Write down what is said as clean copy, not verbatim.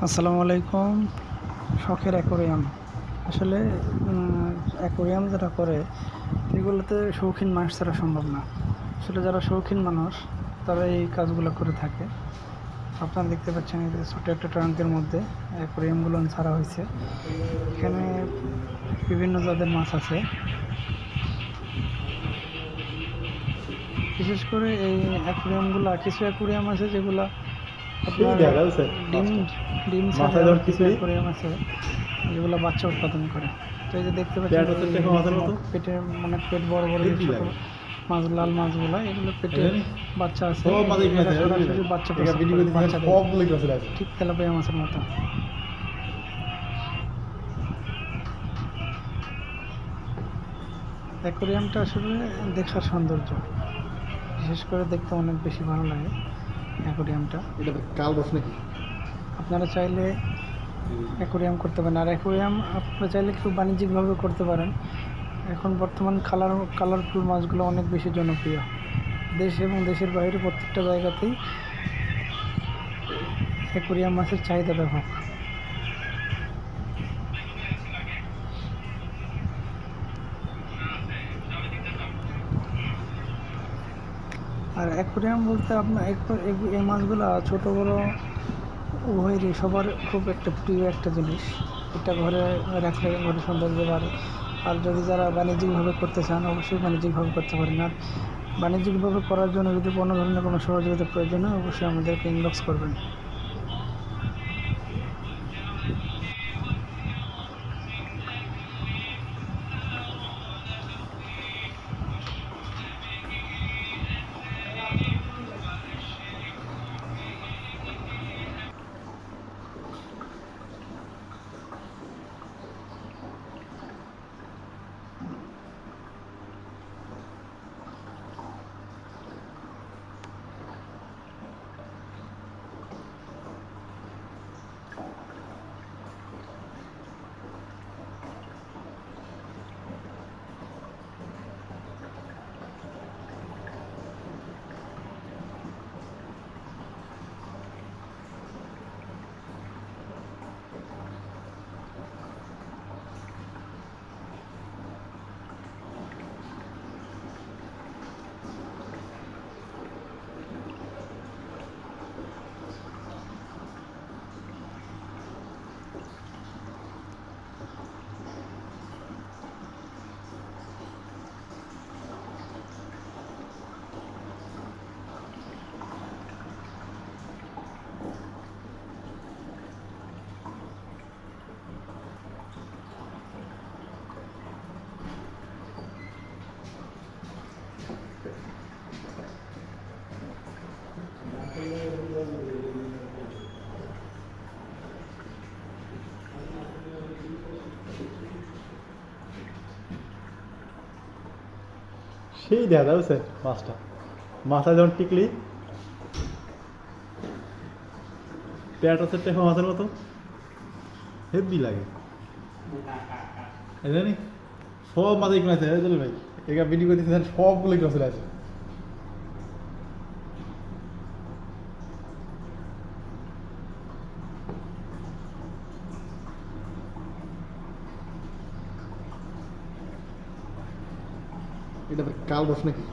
আসসালামু আলাইকুম। শখের অ্যাকোরিয়াম আসলে অ্যাকোরিয়াম যারা করে এগুলোতে শৌখিন মানুষ ছাড়া সম্ভব না। আসলে যারা শৌখিন মানুষ তারা এই কাজগুলো করে থাকে। আপনারা দেখতে পাচ্ছেন এই যে ছোটো একটা ট্রাঙ্কের মধ্যে অ্যাকোরিয়ামগুলো ছাড়া হয়েছে। এখানে বিভিন্ন জাতের মাছ আছে। বিশেষ করে এই অ্যাকোরিয়ামগুলো, কিছু অ্যাকোরিয়াম আছে যেগুলো আপনার ডিম ডিম ছাড়ে, আবার কিছু অ্যাকোরিয়াম আছে যেগুলো বাচ্চা উৎপাদন করে। তো এই যে দেখতে পাচ্ছেন পেটে অনেক পেট বড় বড় যে ছোটো মাছ, লাল মাছগুলো, এগুলো পেটে বাচ্চা আছে, এরা সরাসরি বাচ্চা প্রসব করে, বাচ্চা দেয়, ঠিক তেলাপিয়া মাছের মতো। অ্যাকোরিয়ামটা আসলে দেখার সৌন্দর্য, বিশেষ করে দেখতে অনেক বেশি ভালো লাগে অ্যাকোরিয়ামটা। আপনারা চাইলে অ্যাকোরিয়াম করতে পারেন, আর অ্যাকোরিয়াম আপনারা চাইলে একটু বাণিজ্যিকভাবে করতে পারেন। এখন বর্তমান কালারফুল মাছগুলো অনেক বেশি জনপ্রিয়। দেশ এবং দেশের বাইরে প্রত্যেকটা জায়গাতেই অ্যাকোরিয়াম মাছের চাহিদা ব্যাপক। আর অ্যাকোরিয়াম বলতে আপনার এই মাছগুলো ছোটো বড়ো উভয়েরই সবার খুব একটা প্রিয় একটা জিনিস। এটা ঘরে রাখলে ঘরে সৌন্দর্য বাড়ে। আর যদি যারা বাণিজ্যিকভাবে করতে চান অবশ্যই বাণিজ্যিকভাবে করতে পারেন। আর বাণিজ্যিকভাবে করার জন্য যদি কোনো ধরনের কোনো সহযোগিতা প্রয়োজন হয় অবশ্যই আমাদেরকে ইনবক্স করবেন। সেই দেখা যাচ্ছে মাছটা, মাথায় যখন টিকলি পেট হচ্ছে টেপা মাছের মতো হেভি লাগে। জানি সব মাথায় কিনে আছে ভাই, এগা ভিডিও করে দিচ্ছেন সবগুলো কিনে চলে আছে। এটা কাল বস নাকি?